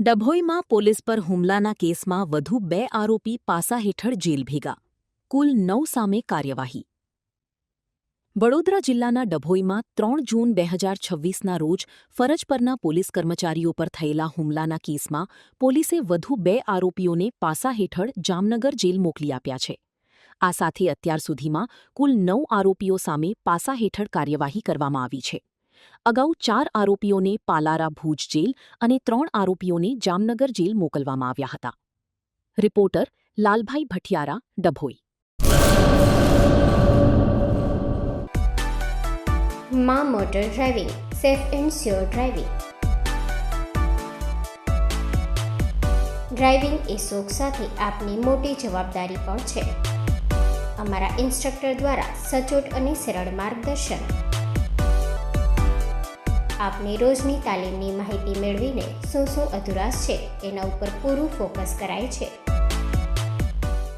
ડભોઈમાં police પર હુમલાના કેસમાં વધુ 2 આરોપી પાસા હેઠળ જેલ ભેગા. કુલ 9 સામે કાર્યવાહી. વડોદરા જિલ્લાના ડભોઈમાં 3 જૂન 2026ના રોજ ફરજ પરના પોલીસ કર્મચારીઓ પર થયેલા હુમલાના કેસમાં પોલીસે વધુ 2 આરોપીઓને પાસા હેઠળ જામનગર જેલ મોકલી આપ્યા છે. આ સાથે અત્યાર સુધીમાં કુલ 9 આરોપીઓ સામે પાસા હેઠળ કાર્યવાહી કરવામાં આવી છે. અગાઉ 4 આરોપીઓને પાલારા ભુજ જેલ અને 3 આરોપીઓને જામનગર જેલ મોકલવામાં આવ્યા હતા. રિપોર્ટર લાલભાઈ ભટિયારા, ડભોઈ. માં motor driving, safe and sure driving. Driving એ શોખ સાથે આપની મોટી જવાબદારી પણ છે. અમારા ઇન્સ્ટ્રક્ટર દ્વારા સચોટ અને સરળ માર્ગદર્શન. આપની રોજની તાલીમની માહિતી મેળવીને શું અધુરાશ છે એના ઉપર પૂરું ફોકસ કરાય છે.